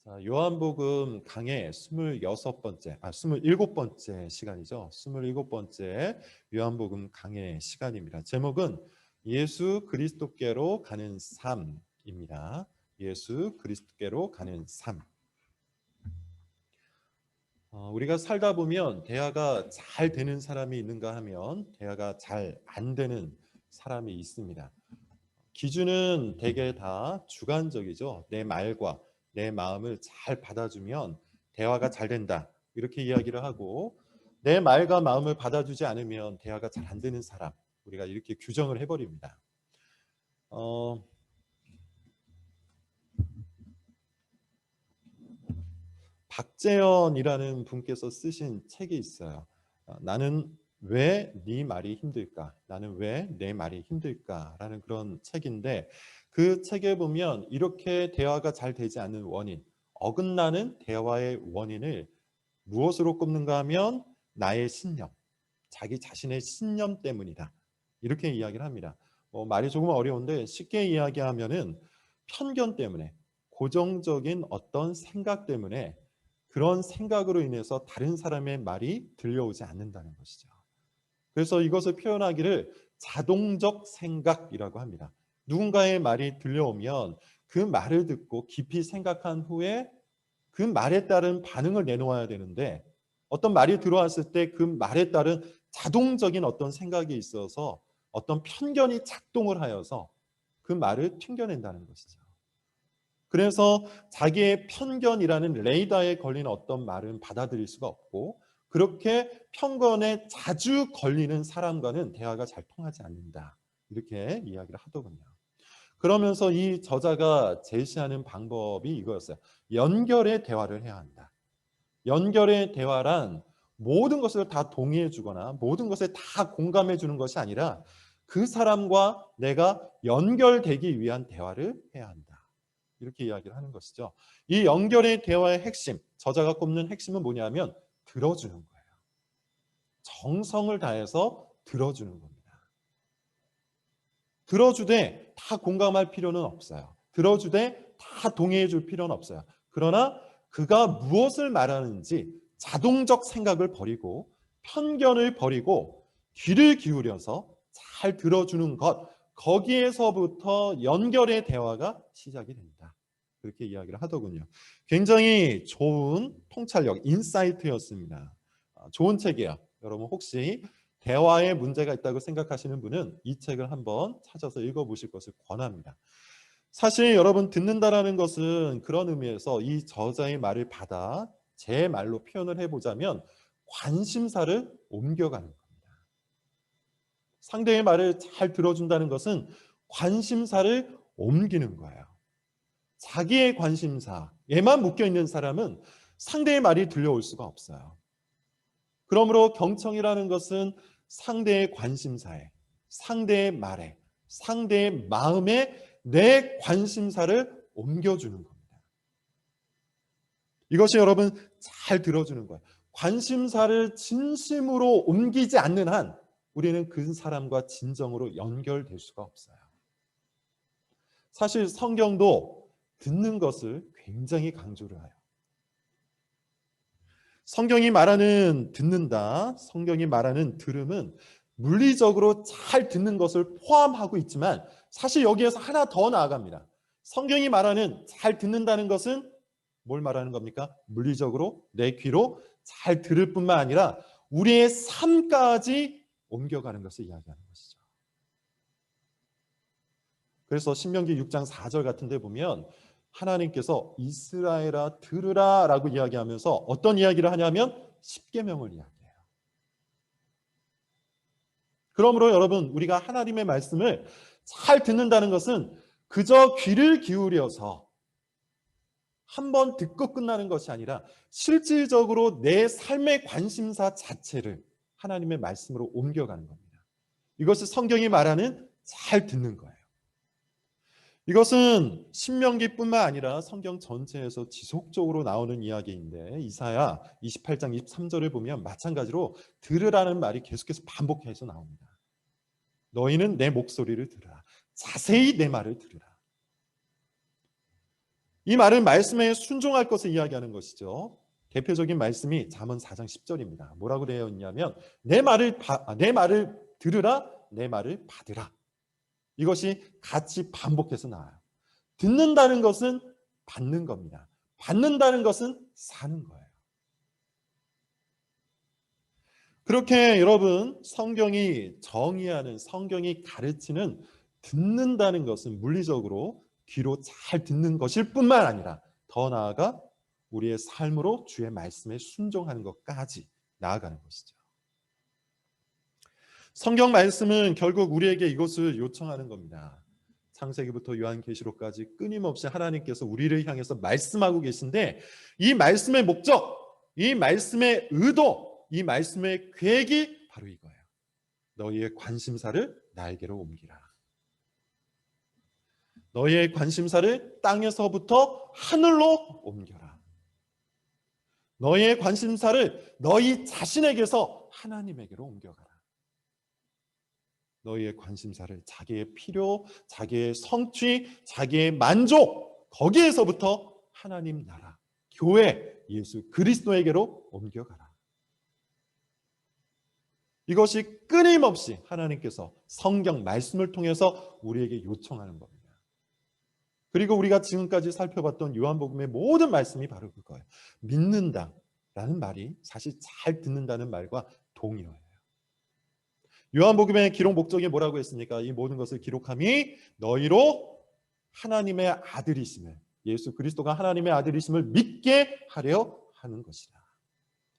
자, 요한복음 강의 27번째 시간이죠. 27번째 요한복음 강의 시간입니다. 제목은 예수 그리스도께로 가는 삶입니다. 예수 그리스도께로 가는 삶. 우리가 살다 보면 대화가 잘 되는 사람이 있는가 하면 대화가 잘 안 되는 사람이 있습니다. 기준은 대개 다 주관적이죠. 내 말과 내 마음을 잘 받아주면 대화가 잘 된다. 이렇게 이야기를 하고 내 말과 마음을 받아주지 않으면 대화가 잘 안 되는 사람. 우리가 이렇게 규정을 해버립니다. 어, 박재현이라는 분께서 쓰신 책이 있어요. 나는 왜 네 말이 힘들까? 나는 왜 내 말이 힘들까?라는 그런 책인데 그 책에 보면 이렇게 대화가 잘 되지 않는 원인, 어긋나는 대화의 원인을 무엇으로 꼽는가 하면 나의 신념, 자기 자신의 신념 때문이다. 이렇게 이야기를 합니다. 말이 조금 어려운데 쉽게 이야기하면은 편견 때문에 고정적인 어떤 생각 때문에 그런 생각으로 인해서 다른 사람의 말이 들려오지 않는다는 것이죠. 그래서 이것을 표현하기를 자동적 생각이라고 합니다. 누군가의 말이 들려오면 그 말을 듣고 깊이 생각한 후에 그 말에 따른 반응을 내놓아야 되는데 어떤 말이 들어왔을 때 그 말에 따른 자동적인 어떤 생각이 있어서 어떤 편견이 작동을 하여서 그 말을 튕겨낸다는 것이죠. 그래서 자기의 편견이라는 레이더에 걸린 어떤 말은 받아들일 수가 없고 그렇게 편견에 자주 걸리는 사람과는 대화가 잘 통하지 않는다. 이렇게 이야기를 하더군요. 그러면서 이 저자가 제시하는 방법이 이거였어요. 연결의 대화를 해야 한다. 연결의 대화란 모든 것을 다 동의해 주거나 모든 것에 다 공감해 주는 것이 아니라 그 사람과 내가 연결되기 위한 대화를 해야 한다. 이렇게 이야기를 하는 것이죠. 이 연결의 대화의 핵심, 저자가 꼽는 핵심은 뭐냐면 들어주는 거예요. 정성을 다해서 들어주는 겁니다. 들어주되 다 공감할 필요는 없어요. 들어주되 다 동의해 줄 필요는 없어요. 그러나 그가 무엇을 말하는지 자동적 생각을 버리고 편견을 버리고 귀를 기울여서 잘 들어주는 것, 거기에서부터 연결의 대화가 시작이 된다. 그렇게 이야기를 하더군요. 굉장히 좋은 통찰력, 인사이트였습니다. 좋은 책이에요. 여러분 혹시 대화에 문제가 있다고 생각하시는 분은 이 책을 한번 찾아서 읽어보실 것을 권합니다. 사실 여러분 듣는다라는 것은 그런 의미에서 이 저자의 말을 받아 제 말로 표현을 해보자면 관심사를 옮겨가는 겁니다. 상대의 말을 잘 들어준다는 것은 관심사를 옮기는 거예요. 자기의 관심사에만 묶여있는 사람은 상대의 말이 들려올 수가 없어요. 그러므로 경청이라는 것은 상대의 관심사에, 상대의 말에, 상대의 마음에 내 관심사를 옮겨주는 겁니다. 이것이 여러분 잘 들어주는 거예요. 관심사를 진심으로 옮기지 않는 한 우리는 그 사람과 진정으로 연결될 수가 없어요. 사실 성경도 듣는 것을 굉장히 강조를 해요. 성경이 말하는 듣는다, 성경이 말하는 들음은 물리적으로 잘 듣는 것을 포함하고 있지만 사실 여기에서 하나 더 나아갑니다. 성경이 말하는 잘 듣는다는 것은 뭘 말하는 겁니까? 물리적으로 내 귀로 잘 들을 뿐만 아니라 우리의 삶까지 옮겨가는 것을 이야기하는 것이죠. 그래서 신명기 6장 4절 같은 데 보면 하나님께서 이스라엘아 들으라 라고 이야기하면서 어떤 이야기를 하냐면 십계명을 이야기해요. 그러므로 여러분 우리가 하나님의 말씀을 잘 듣는다는 것은 그저 귀를 기울여서 한번 듣고 끝나는 것이 아니라 실질적으로 내 삶의 관심사 자체를 하나님의 말씀으로 옮겨가는 겁니다. 이것을 성경이 말하는 잘 듣는 거예요. 이것은 신명기뿐만 아니라 성경 전체에서 지속적으로 나오는 이야기인데 이사야 28장 23절을 보면 마찬가지로 들으라는 말이 계속해서 반복해서 나옵니다. 너희는 내 목소리를 들으라. 자세히 내 말을 들으라. 이 말은 말씀에 순종할 것을 이야기하는 것이죠. 대표적인 말씀이 잠언 4장 10절입니다. 뭐라고 되어 있냐면 내 말을 들으라, 내 말을 받으라. 이것이 같이 반복해서 나와요. 듣는다는 것은 받는 겁니다. 받는다는 것은 사는 거예요. 그렇게 여러분, 성경이 정의하는, 성경이 가르치는 듣는다는 것은 물리적으로 귀로 잘 듣는 것일 뿐만 아니라 더 나아가 우리의 삶으로 주의 말씀에 순종하는 것까지 나아가는 것이죠. 성경 말씀은 결국 우리에게 이것을 요청하는 겁니다. 창세기부터 요한계시록까지 끊임없이 하나님께서 우리를 향해서 말씀하고 계신데 이 말씀의 목적, 이 말씀의 의도, 이 말씀의 계획이 바로 이거예요. 너희의 관심사를 날개로 옮기라. 너희의 관심사를 땅에서부터 하늘로 옮겨라. 너희의 관심사를 너희 자신에게서 하나님에게로 옮겨가라. 너희의 관심사를 자기의 필요, 자기의 성취, 자기의 만족, 거기에서부터 하나님 나라, 교회, 예수 그리스도에게로 옮겨가라. 이것이 끊임없이 하나님께서 성경 말씀을 통해서 우리에게 요청하는 겁니다. 그리고 우리가 지금까지 살펴봤던 요한복음의 모든 말씀이 바로 그거예요. 믿는다라는 말이 사실 잘 듣는다는 말과 동의어예요. 요한복음의 기록 목적이 뭐라고 했습니까? 이 모든 것을 기록함이 너희로 하나님의 아들이심을, 예수 그리스도가 하나님의 아들이심을 믿게 하려 하는 것이다.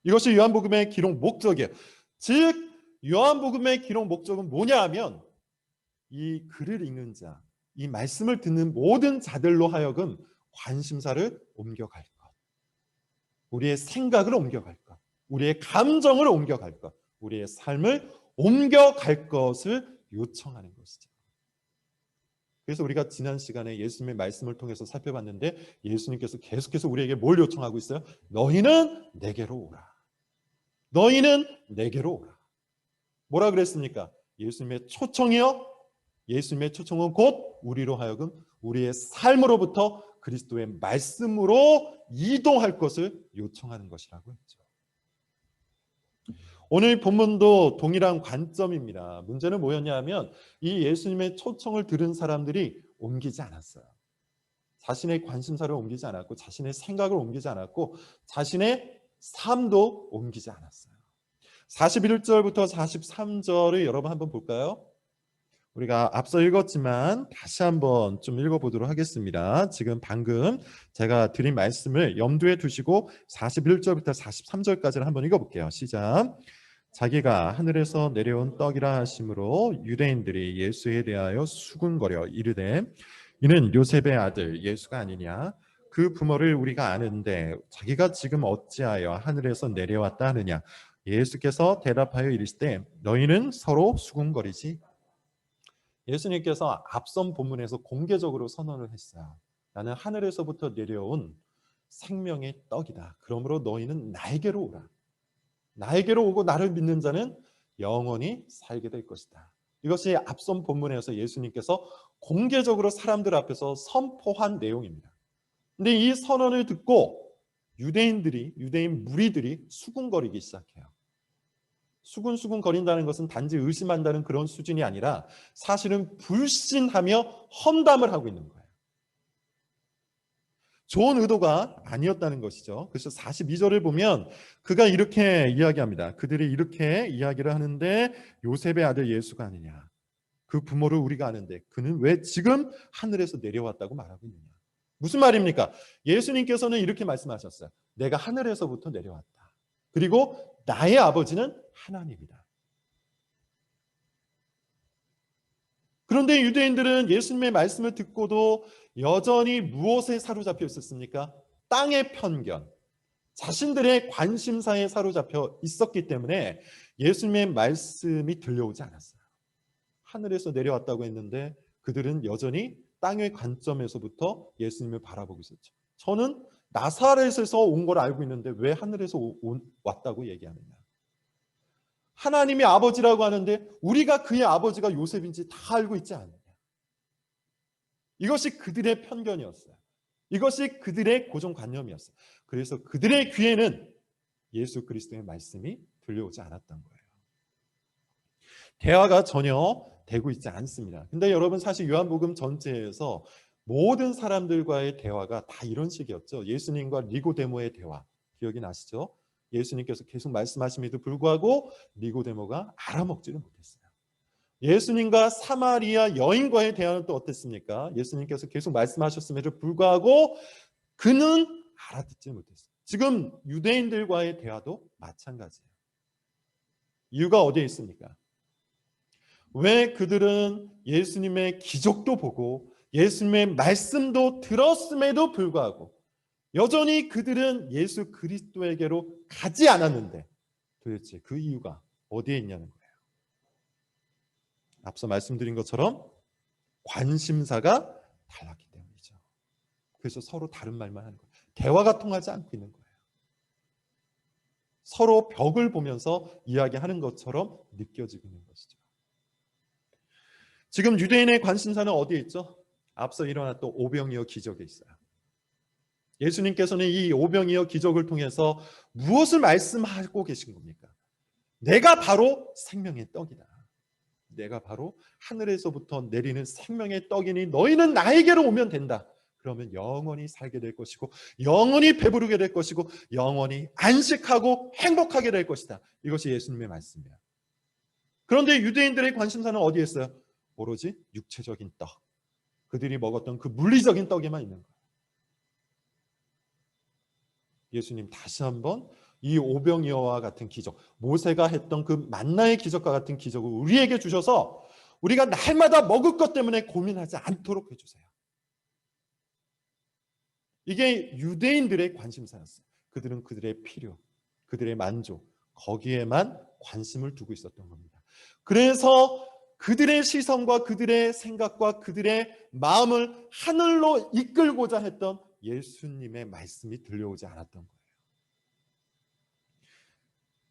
이것이 요한복음의 기록 목적이에요. 즉 요한복음의 기록 목적은 뭐냐 하면 이 글을 읽는 자, 이 말씀을 듣는 모든 자들로 하여금 관심사를 옮겨갈 것, 우리의 생각을 옮겨갈 것, 우리의 감정을 옮겨갈 것, 우리의 삶을 옮겨갈 것을 요청하는 것이죠. 그래서 우리가 지난 시간에 예수님의 말씀을 통해서 살펴봤는데 예수님께서 계속해서 우리에게 뭘 요청하고 있어요? 너희는 내게로 오라. 너희는 내게로 오라. 뭐라 그랬습니까? 예수님의 초청이요. 예수님의 초청은 곧 우리로 하여금 우리의 삶으로부터 그리스도의 말씀으로 이동할 것을 요청하는 것이라고 했죠. 오늘 본문도 동일한 관점입니다. 문제는 뭐였냐 하면 이 예수님의 초청을 들은 사람들이 옮기지 않았어요. 자신의 관심사를 옮기지 않았고 자신의 생각을 옮기지 않았고 자신의 삶도 옮기지 않았어요. 41절부터 43절을 여러분 한번 볼까요? 우리가 앞서 읽었지만 다시 한번 좀 읽어보도록 하겠습니다. 지금 방금 제가 드린 말씀을 염두에 두시고 41절부터 43절까지를 한번 읽어볼게요. 시작. 자기가 하늘에서 내려온 떡이라 하심으로 유대인들이 예수에 대하여 수군거려 이르되 이는 요셉의 아들 예수가 아니냐. 그 부모를 우리가 아는데 자기가 지금 어찌하여 하늘에서 내려왔다 하느냐. 예수께서 대답하여 이르시되 너희는 서로 수군거리지. 예수님께서 앞선 본문에서 공개적으로 선언을 했어요. 나는 하늘에서부터 내려온 생명의 떡이다. 그러므로 너희는 나에게로 오라. 나에게로 오고 나를 믿는 자는 영원히 살게 될 것이다. 이것이 앞선 본문에서 예수님께서 공개적으로 사람들 앞에서 선포한 내용입니다. 근데 이 선언을 듣고 유대인 무리들이 수군거리기 시작해요. 수군수군 거린다는 것은 단지 의심한다는 그런 수준이 아니라 사실은 불신하며 험담을 하고 있는 거예요. 좋은 의도가 아니었다는 것이죠. 그래서 42절을 보면 그가 이렇게 이야기합니다. 그들이 이렇게 이야기를 하는데 요셉의 아들 예수가 아니냐. 그 부모를 우리가 아는데 그는 왜 지금 하늘에서 내려왔다고 말하고 있느냐. 무슨 말입니까? 예수님께서는 이렇게 말씀하셨어요. 내가 하늘에서부터 내려왔다. 그리고 나의 아버지는 하나님이다. 그런데 유대인들은 예수님의 말씀을 듣고도 여전히 무엇에 사로잡혀 있었습니까? 땅의 편견, 자신들의 관심사에 사로잡혀 있었기 때문에 예수님의 말씀이 들려오지 않았어요. 하늘에서 내려왔다고 했는데 그들은 여전히 땅의 관점에서부터 예수님을 바라보고 있었죠. 저는 나사렛에서 온 걸 알고 있는데 왜 하늘에서 왔다고 얘기하느냐. 하나님이 아버지라고 하는데 우리가 그의 아버지가 요셉인지 다 알고 있지 않느냐. 이것이 그들의 편견이었어요. 이것이 그들의 고정관념이었어요. 그래서 그들의 귀에는 예수 그리스도의 말씀이 들려오지 않았던 거예요. 대화가 전혀 되고 있지 않습니다. 근데 여러분, 사실 요한복음 전체에서 모든 사람들과의 대화가 다 이런 식이었죠. 예수님과 니고데모의 대화 기억이 나시죠? 예수님께서 계속 말씀하심에도 불구하고 니고데모가 알아먹지를 못했어요. 예수님과 사마리아 여인과의 대화는 또 어땠습니까? 예수님께서 계속 말씀하셨음에도 불구하고 그는 알아듣지 못했어요. 지금 유대인들과의 대화도 마찬가지예요. 이유가 어디에 있습니까? 왜 그들은 예수님의 기적도 보고 예수님의 말씀도 들었음에도 불구하고 여전히 그들은 예수 그리스도에게로 가지 않았는데, 도대체 그 이유가 어디에 있냐는 거예요. 앞서 말씀드린 것처럼 관심사가 달랐기 때문이죠. 그래서 서로 다른 말만 하는 거예요. 대화가 통하지 않고 있는 거예요. 서로 벽을 보면서 이야기하는 것처럼 느껴지고 있는 것이죠. 지금 유대인의 관심사는 어디에 있죠? 앞서 일어났던 오병이어 기적에 있어요. 예수님께서는 이 오병이어 기적을 통해서 무엇을 말씀하고 계신 겁니까? 내가 바로 생명의 떡이다. 내가 바로 하늘에서부터 내리는 생명의 떡이니 너희는 나에게로 오면 된다. 그러면 영원히 살게 될 것이고 영원히 배부르게 될 것이고 영원히 안식하고 행복하게 될 것이다. 이것이 예수님의 말씀이에요. 그런데 유대인들의 관심사는 어디에 있어요? 오로지 육체적인 떡, 그들이 먹었던 그 물리적인 떡에만 있는 거예요. 예수님 다시 한번 이 오병이어와 같은 기적, 모세가 했던 그 만나의 기적과 같은 기적을 우리에게 주셔서 우리가 날마다 먹을 것 때문에 고민하지 않도록 해주세요. 이게 유대인들의 관심사였어요. 그들은 그들의 필요, 그들의 만족, 거기에만 관심을 두고 있었던 겁니다. 그래서 그들의 시선과 그들의 생각과 그들의 마음을 하늘로 이끌고자 했던 예수님의 말씀이 들려오지 않았던 거예요.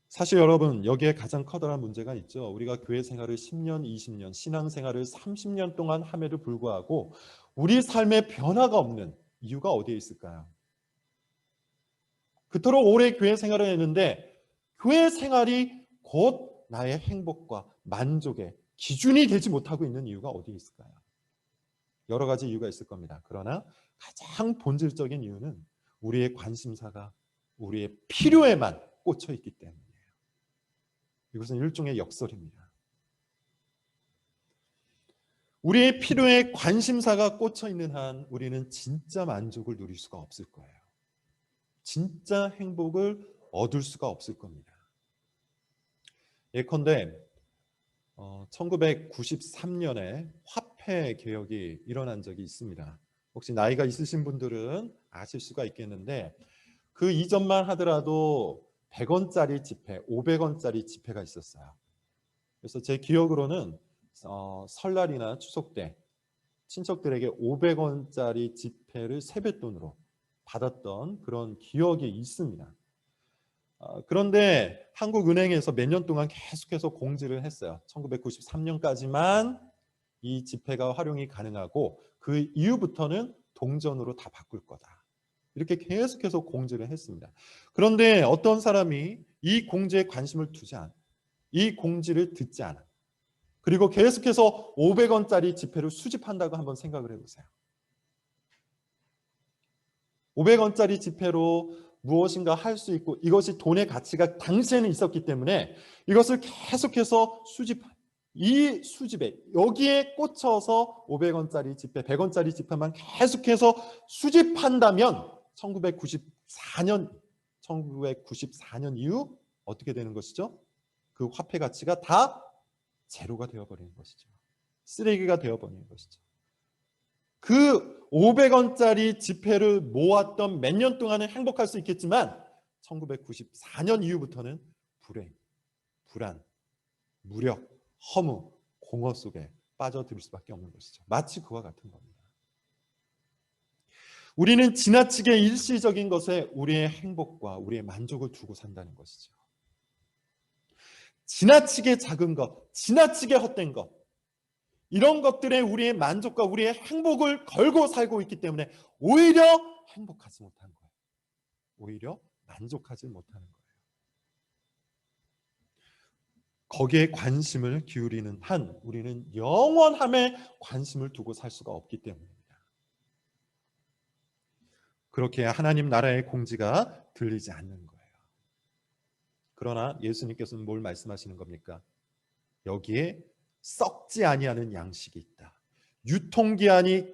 사실 여러분, 여기에 가장 커다란 문제가 있죠. 우리가 교회 생활을 10년, 20년, 신앙 생활을 30년 동안 함에도 불구하고 우리 삶에 변화가 없는 이유가 어디에 있을까요? 그토록 오래 교회 생활을 했는데 교회 생활이 곧 나의 행복과 만족의 기준이 되지 못하고 있는 이유가 어디에 있을까요? 여러 가지 이유가 있을 겁니다. 그러나 가장 본질적인 이유는 우리의 관심사가 우리의 필요에만 꽂혀 있기 때문이에요. 이것은 일종의 역설입니다. 우리의 필요에 관심사가 꽂혀 있는 한 우리는 진짜 만족을 누릴 수가 없을 거예요. 진짜 행복을 얻을 수가 없을 겁니다. 예컨대 1993년에 화폐 개혁이 일어난 적이 있습니다. 혹시 나이가 있으신 분들은 아실 수가 있겠는데 그 이전만 하더라도 100원짜리 지폐, 500원짜리 지폐가 있었어요. 그래서 제 기억으로는 설날이나 추석 때 친척들에게 500원짜리 지폐를 세뱃돈으로 받았던 그런 기억이 있습니다. 그런데 한국은행에서 몇 년 동안 계속해서 공지를 했어요. 1993년까지만 이 지폐가 활용이 가능하고 그 이후부터는 동전으로 다 바꿀 거다. 이렇게 계속해서 공지를 했습니다. 그런데 어떤 사람이 이 공지에 관심을 두지 않아, 이 공지를 듣지 않아, 그리고 계속해서 500원짜리 지폐를 수집한다고 한번 생각을 해보세요. 500원짜리 지폐로 무엇인가 할 수 있고 이것이 돈의 가치가 당시에는 있었기 때문에 이것을 계속해서 이 수집에 여기에 꽂혀서 500원짜리 지폐, 100원짜리 지폐만 계속해서 수집한다면 1994년 이후 어떻게 되는 것이죠? 그 화폐 가치가 다 제로가 되어버리는 것이죠. 쓰레기가 되어버리는 것이죠. 그 500원짜리 지폐를 모았던 몇 년 동안은 행복할 수 있겠지만 1994년 이후부터는 불행, 불안, 무력, 허무, 공허 속에 빠져들 수밖에 없는 것이죠. 마치 그와 같은 겁니다. 우리는 지나치게 일시적인 것에 우리의 행복과 우리의 만족을 두고 산다는 것이죠. 지나치게 작은 것, 지나치게 헛된 것, 이런 것들에 우리의 만족과 우리의 행복을 걸고 살고 있기 때문에 오히려 행복하지 못한 거예요. 오히려 만족하지 못하는 거예요. 거기에 관심을 기울이는 한 우리는 영원함에 관심을 두고 살 수가 없기 때문입니다. 그렇게 하나님 나라의 공지가 들리지 않는 거예요. 그러나 예수님께서는 뭘 말씀하시는 겁니까? 여기에 썩지 아니하는 양식이 있다. 유통기한이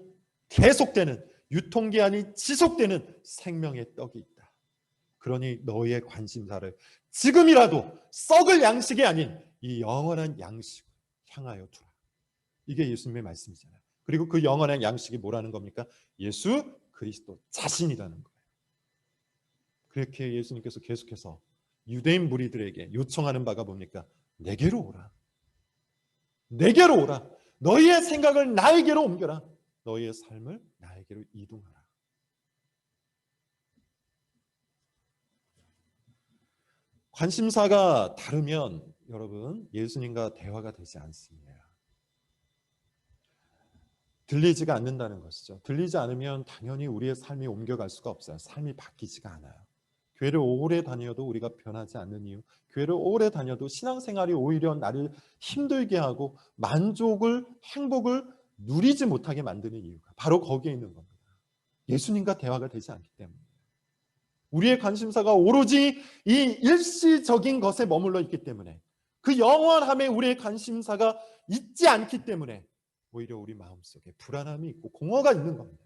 계속되는, 유통기한이 지속되는 생명의 떡이 있다. 그러니 너희의 관심사를 지금이라도 썩을 양식이 아닌 이 영원한 양식을 향하여 두라. 이게 예수님의 말씀이잖아요. 그리고 그 영원한 양식이 뭐라는 겁니까? 예수 그리스도 자신이라는 거예요. 그렇게 예수님께서 계속해서 유대인 무리들에게 요청하는 바가 뭡니까? 내게로 오라. 내게로 오라. 너희의 생각을 나에게로 옮겨라. 너희의 삶을 나에게로 이동하라. 관심사가 다르면 여러분 예수님과 대화가 되지 않습니다. 들리지가 않는다는 것이죠. 들리지 않으면 당연히 우리의 삶이 옮겨갈 수가 없어요. 삶이 바뀌지가 않아요. 교회를 오래 다녀도 우리가 변하지 않는 이유, 교회를 오래 다녀도 신앙생활이 오히려 나를 힘들게 하고 만족을, 행복을 누리지 못하게 만드는 이유가 바로 거기에 있는 겁니다. 예수님과 대화가 되지 않기 때문에. 우리의 관심사가 오로지 이 일시적인 것에 머물러 있기 때문에, 그 영원함에 우리의 관심사가 있지 않기 때문에 오히려 우리 마음속에 불안함이 있고 공허가 있는 겁니다.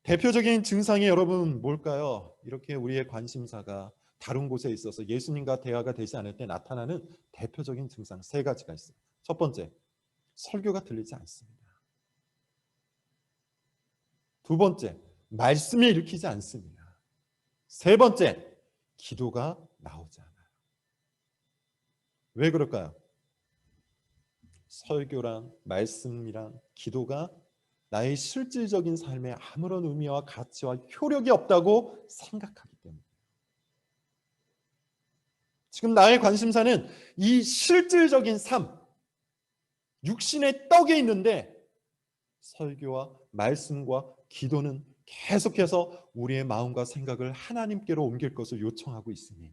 대표적인 증상이 여러분 뭘까요? 이렇게 우리의 관심사가 다른 곳에 있어서 예수님과 대화가 되지 않을 때 나타나는 대표적인 증상 세 가지가 있어요. 첫 번째, 설교가 들리지 않습니다. 두 번째, 말씀이 읽히지 않습니다. 세 번째, 기도가 나오지 않아요. 왜 그럴까요? 설교랑 말씀이랑 기도가 나의 실질적인 삶에 아무런 의미와 가치와 효력이 없다고 생각하기 때문에. 지금 나의 관심사는 이 실질적인 삶, 육신의 떡에 있는데 설교와 말씀과 기도는 계속해서 우리의 마음과 생각을 하나님께로 옮길 것을 요청하고 있으니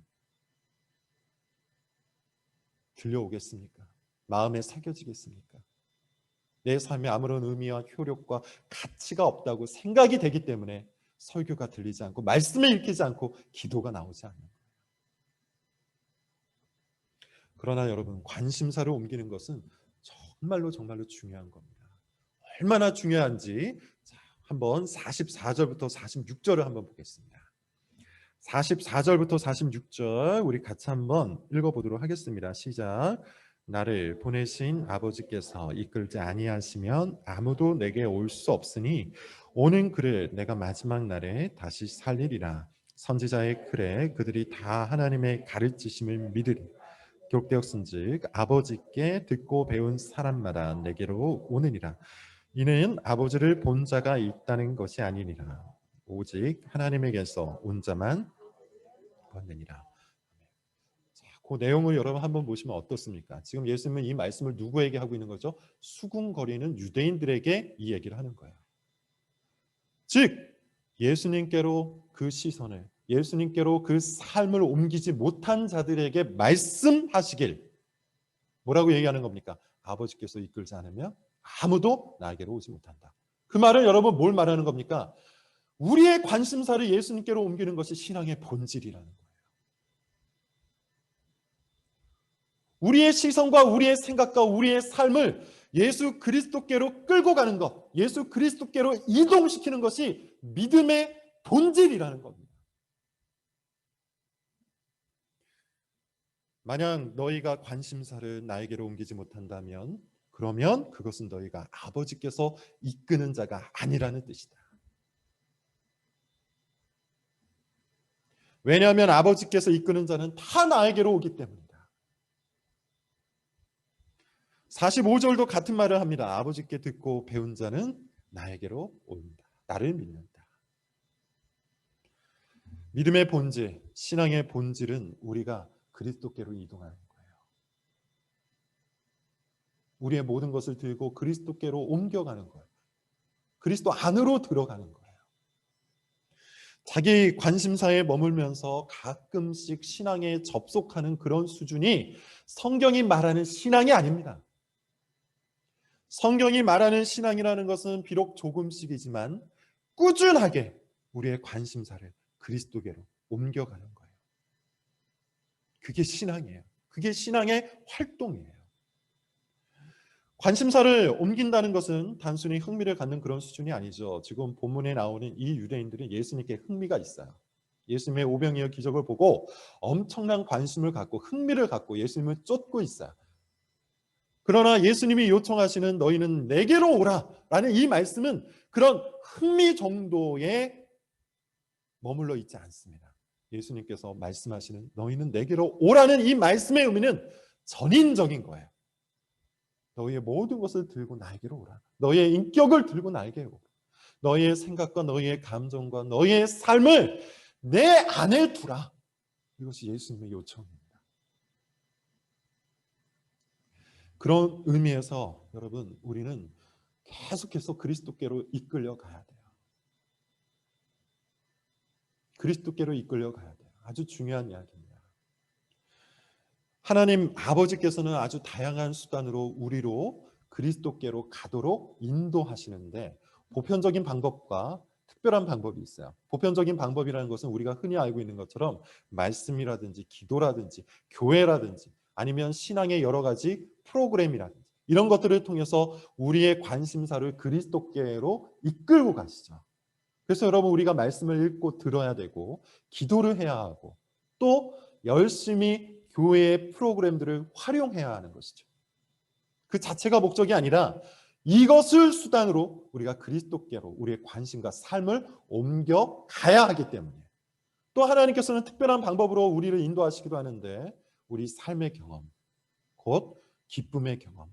들려오겠습니까? 마음에 새겨지겠습니까? 내 삶에 아무런 의미와 효력과 가치가 없다고 생각이 되기 때문에 설교가 들리지 않고 말씀을 읽히지 않고 기도가 나오지 않는 거예요. 그러나 여러분, 관심사를 옮기는 것은 정말로 중요한 겁니다. 얼마나 중요한지 한번 44절부터 46절을 한번 보겠습니다. 44절부터 46절 우리 같이 한번 읽어보도록 하겠습니다. 시작. 나를 보내신 아버지께서 이끌지 아니하시면 아무도 내게 올 수 없으니 오는 그를 내가 마지막 날에 다시 살리리라. 선지자의 글에 그들이 다 하나님의 가르치심을 믿으리. 기록되었은즉 아버지께 듣고 배운 사람마다 내게로 오느니라. 이는 아버지를 본 자가 있다는 것이 아니니라. 오직 하나님에게서 온 자만 받느니라. 자, 그 내용을 여러분 한번 보시면 어떻습니까? 지금 예수님은 이 말씀을 누구에게 하고 있는 거죠? 수군거리는 유대인들에게 이 얘기를 하는 거예요. 즉 예수님께로 그 시선을, 예수님께로 그 삶을 옮기지 못한 자들에게 말씀하시길. 뭐라고 얘기하는 겁니까? 아버지께서 이끌지 않으면 아무도 나에게로 오지 못한다. 그 말은 여러분 뭘 말하는 겁니까? 우리의 관심사를 예수님께로 옮기는 것이 신앙의 본질이라는 거예요. 우리의 시선과 우리의 생각과 우리의 삶을 예수 그리스도께로 끌고 가는 것, 예수 그리스도께로 이동시키는 것이 믿음의 본질이라는 겁니다. 만약 너희가 관심사를 나에게로 옮기지 못한다면 그러면 그것은 너희가 아버지께서 이끄는 자가 아니라는 뜻이다. 왜냐하면 아버지께서 이끄는 자는 다 나에게로 오기 때문이다. 45절도 같은 말을 합니다. 아버지께 듣고 배운 자는 나에게로 온다. 나를 믿는다. 믿음의 본질, 신앙의 본질은 우리가 그리스도께로 이동하는 거예요. 우리의 모든 것을 들고 그리스도께로 옮겨가는 거예요. 그리스도 안으로 들어가는 거예요. 자기 관심사에 머물면서 가끔씩 신앙에 접속하는 그런 수준이 성경이 말하는 신앙이 아닙니다. 성경이 말하는 신앙이라는 것은 비록 조금씩이지만 꾸준하게 우리의 관심사를 그리스도께로 옮겨가는 거예요. 그게 신앙이에요. 그게 신앙의 활동이에요. 관심사를 옮긴다는 것은 단순히 흥미를 갖는 그런 수준이 아니죠. 지금 본문에 나오는 이 유대인들은 예수님께 흥미가 있어요. 예수님의 오병이어 기적을 보고 엄청난 관심을 갖고 흥미를 갖고 예수님을 쫓고 있어요. 그러나 예수님이 요청하시는 너희는 내게로 오라 라는 이 말씀은 그런 흥미 정도에 머물러 있지 않습니다. 예수님께서 말씀하시는 너희는 내게로 오라는 이 말씀의 의미는 전인적인 거예요. 너희의 모든 것을 들고 나에게로 오라. 너희의 인격을 들고 나에게로 오라. 너희의 생각과 너희의 감정과 너희의 삶을 내 안에 두라. 이것이 예수님의 요청입니다. 그런 의미에서 여러분 우리는 계속해서 그리스도께로 이끌려 가야 돼요. 그리스도께로 이끌려 가야 돼요. 아주 중요한 이야기입니다. 하나님 아버지께서는 아주 다양한 수단으로 우리로 그리스도께로 가도록 인도하시는데 보편적인 방법과 특별한 방법이 있어요. 보편적인 방법이라는 것은 우리가 흔히 알고 있는 것처럼 말씀이라든지 기도라든지 교회라든지 아니면 신앙의 여러 가지 프로그램이라든지 이런 것들을 통해서 우리의 관심사를 그리스도께로 이끌고 가시죠. 그래서 여러분 우리가 말씀을 읽고 들어야 되고 기도를 해야 하고 또 열심히 교회의 프로그램들을 활용해야 하는 것이죠. 그 자체가 목적이 아니라 이것을 수단으로 우리가 그리스도께로 우리의 관심과 삶을 옮겨가야 하기 때문에 또 하나님께서는 특별한 방법으로 우리를 인도하시기도 하는데 우리 삶의 경험, 곧 기쁨의 경험,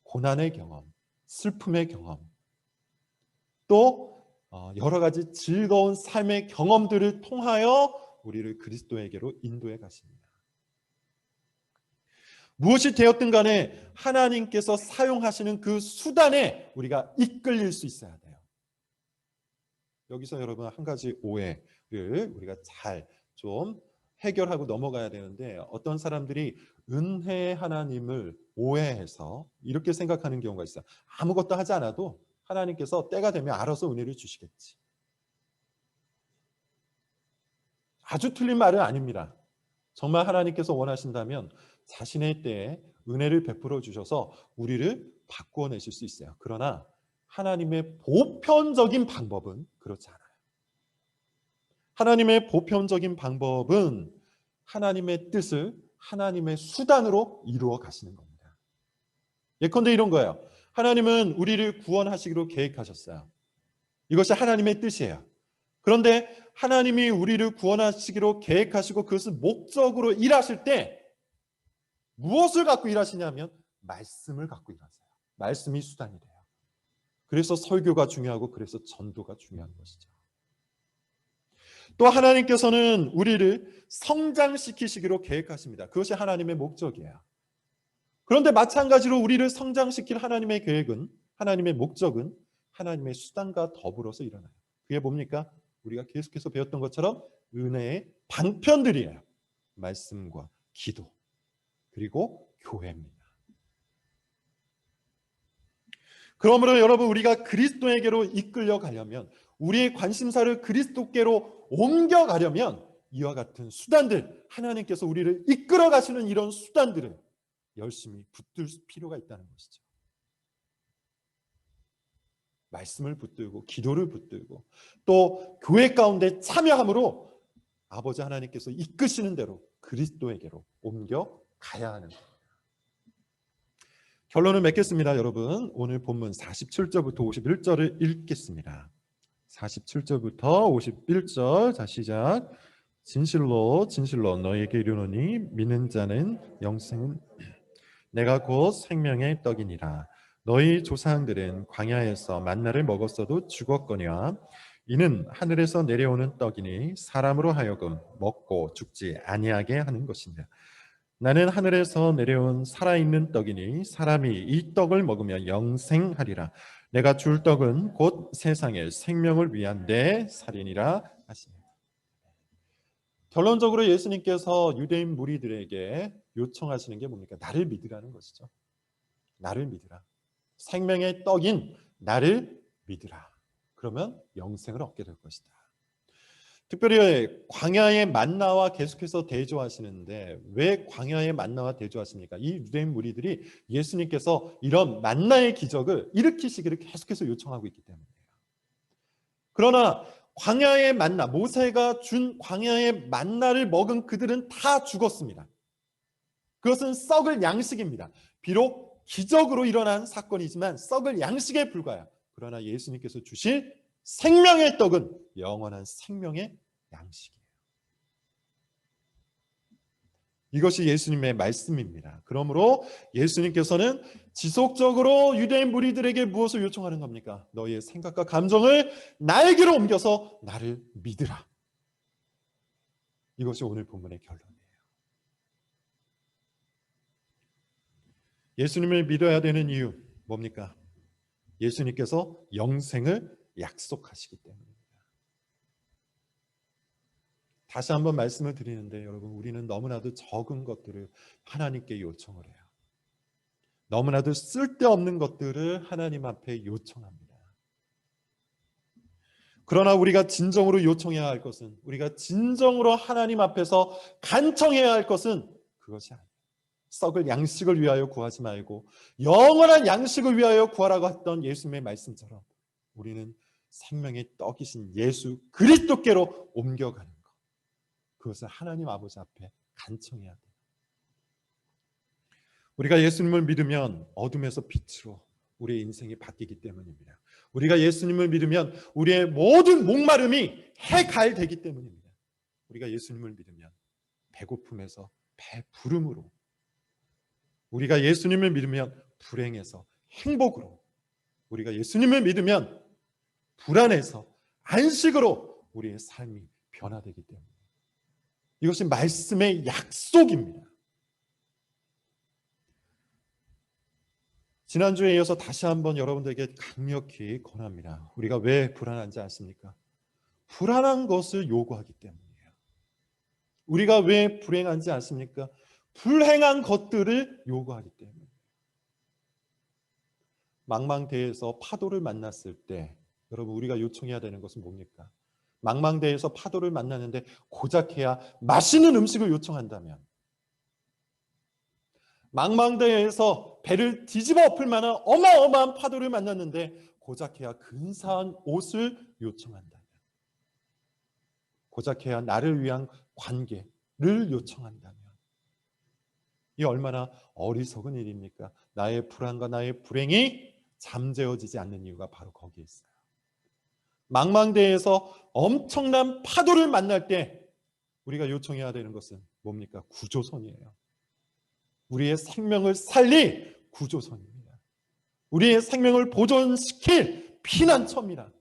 고난의 경험, 슬픔의 경험 또 여러 가지 즐거운 삶의 경험들을 통하여 우리를 그리스도에게로 인도해 가십니다. 무엇이 되었든 간에 하나님께서 사용하시는 그 수단에 우리가 이끌릴 수 있어야 돼요. 여기서 여러분 한 가지 오해를 우리가 잘 좀 해결하고 넘어가야 되는데 어떤 사람들이 은혜의 하나님을 오해해서 이렇게 생각하는 경우가 있어요. 아무것도 하지 않아도 하나님께서 때가 되면 알아서 은혜를 주시겠지. 아주 틀린 말은 아닙니다. 정말 하나님께서 원하신다면 자신의 때에 은혜를 베풀어 주셔서 우리를 바꾸어 내실 수 있어요. 그러나 하나님의 보편적인 방법은 그렇지 않아요. 하나님의 보편적인 방법은 하나님의 뜻을 하나님의 수단으로 이루어 가시는 겁니다. 예컨대 이런 거예요. 하나님은 우리를 구원하시기로 계획하셨어요. 이것이 하나님의 뜻이에요. 그런데 하나님이 우리를 구원하시기로 계획하시고 그것을 목적으로 일하실 때 무엇을 갖고 일하시냐면 말씀을 갖고 일하세요. 말씀이 수단이 돼요. 그래서 설교가 중요하고 그래서 전도가 중요한 것이죠. 또 하나님께서는 우리를 성장시키시기로 계획하십니다. 그것이 하나님의 목적이에요. 그런데 마찬가지로 우리를 성장시킬 하나님의 계획은 하나님의 목적은 하나님의 수단과 더불어서 일어나요. 그게 뭡니까? 우리가 계속해서 배웠던 것처럼 은혜의 방편들이에요. 말씀과 기도 그리고 교회입니다. 그러므로 여러분 우리가 그리스도에게로 이끌려 가려면 우리의 관심사를 그리스도께로 옮겨가려면 이와 같은 수단들 하나님께서 우리를 이끌어 가시는 이런 수단들을 열심히 붙들 필요가 있다는 것이죠. 말씀을 붙들고 기도를 붙들고 또 교회 가운데 참여함으로 아버지 하나님께서 이끄시는 대로 그리스도에게로 옮겨가야 하는 거예요. 결론을 맺겠습니다. 여러분 오늘 본문 47절부터 51절을 읽겠습니다. 47절부터 51절 자 시작. 진실로 진실로 너희에게 이르노니 믿는 자는 영생은 내가 곧 생명의 떡이니라. 너희 조상들은 광야에서 만나를 먹었어도 죽었거니와 이는 하늘에서 내려오는 떡이니 사람으로 하여금 먹고 죽지 아니하게 하는 것이니라. 나는 하늘에서 내려온 살아있는 떡이니 사람이 이 떡을 먹으면 영생하리라. 내가 줄 떡은 곧 세상의 생명을 위한 내 살이니라 하시니. 결론적으로 예수님께서 유대인 무리들에게 요청하시는 게 뭡니까? 나를 믿으라는 것이죠. 나를 믿으라. 생명의 떡인 나를 믿으라. 그러면 영생을 얻게 될 것이다. 특별히 광야의 만나와 계속해서 대조하시는데 왜 광야의 만나와 대조하십니까? 이 유대인 무리들이 예수님께서 이런 만나의 기적을 일으키시기를 계속해서 요청하고 있기 때문이에요. 그러나 광야의 만나, 모세가 준 광야의 만나를 먹은 그들은 다 죽었습니다. 그것은 썩을 양식입니다. 비록 기적으로 일어난 사건이지만 썩을 양식에 불과해요. 그러나 예수님께서 주실 생명의 떡은 영원한 생명의 양식이에요. 이것이 예수님의 말씀입니다. 그러므로 예수님께서는 지속적으로 유대인 무리들에게 무엇을 요청하는 겁니까? 너희의 생각과 감정을 나에게로 옮겨서 나를 믿으라. 이것이 오늘 본문의 결론이에요. 예수님을 믿어야 되는 이유 뭡니까? 예수님께서 영생을 약속하시기 때문입니다. 다시 한번 말씀을 드리는데 여러분, 우리는 너무나도 적은 것들을 하나님께 요청을 해요. 너무나도 쓸데없는 것들을 하나님 앞에 요청합니다. 그러나 우리가 진정으로 요청해야 할 것은, 우리가 진정으로 하나님 앞에서 간청해야 할 것은 그것이 아니에요. 썩을 양식을 위하여 구하지 말고 영원한 양식을 위하여 구하라고 했던 예수님의 말씀처럼 우리는 생명의 떡이신 예수 그리스도께로 옮겨가는 것, 그것을 하나님 아버지 앞에 간청해야 돼요. 우리가 예수님을 믿으면 어둠에서 빛으로 우리의 인생이 바뀌기 때문입니다. 우리가 예수님을 믿으면 우리의 모든 목마름이 해갈되기 때문입니다. 우리가 예수님을 믿으면 배고픔에서 배부름으로, 우리가 예수님을 믿으면 불행에서 행복으로, 우리가 예수님을 믿으면 불안에서 안식으로 우리의 삶이 변화되기 때문에 이것이 말씀의 약속입니다. 지난주에 이어서 다시 한번 여러분들에게 강력히 권합니다. 우리가 왜 불안한지 아십니까? 불안한 것을 요구하기 때문이에요. 우리가 왜 불행한지 아십니까? 불행한 것들을 요구하기 때문이에요. 망망대해에서 파도를 만났을 때 여러분, 우리가 요청해야 되는 것은 뭡니까? 망망대해에서 파도를 만나는데 고작해야 맛있는 음식을 요청한다면, 망망대해에서 배를 뒤집어 엎을 만한 어마어마한 파도를 만났는데 고작해야 근사한 옷을 요청한다면, 고작해야 나를 위한 관계를 요청한다면, 이 얼마나 어리석은 일입니까? 나의 불안과 나의 불행이 잠재워지지 않는 이유가 바로 거기에 있어요. 망망대해에서 엄청난 파도를 만날 때 우리가 요청해야 되는 것은 뭡니까? 구조선이에요. 우리의 생명을 살릴 구조선입니다. 우리의 생명을 보존시킬 피난처입니다.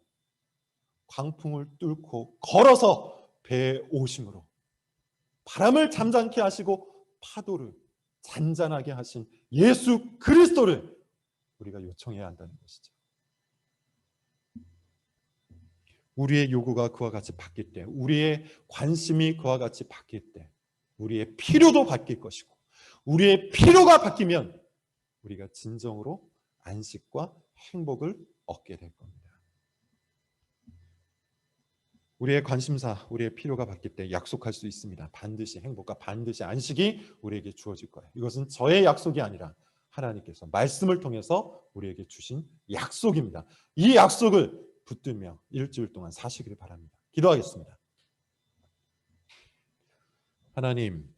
광풍을 뚫고 걸어서 배에 오심으로 바람을 잠잠케 하시고 파도를 잔잔하게 하신 예수 그리스도를 우리가 요청해야 한다는 것이죠. 우리의 요구가 그와 같이 바뀔 때, 우리의 관심이 그와 같이 바뀔 때 우리의 필요도 바뀔 것이고, 우리의 필요가 바뀌면 우리가 진정으로 안식과 행복을 얻게 될 겁니다. 우리의 관심사, 우리의 필요가 바뀔 때 약속할 수 있습니다. 반드시 행복과 반드시 안식이 우리에게 주어질 거예요. 이것은 저의 약속이 아니라 하나님께서 말씀을 통해서 우리에게 주신 약속입니다. 이 약속을 붙들며 일주일 동안 사시기를 바랍니다. 기도하겠습니다. 하나님,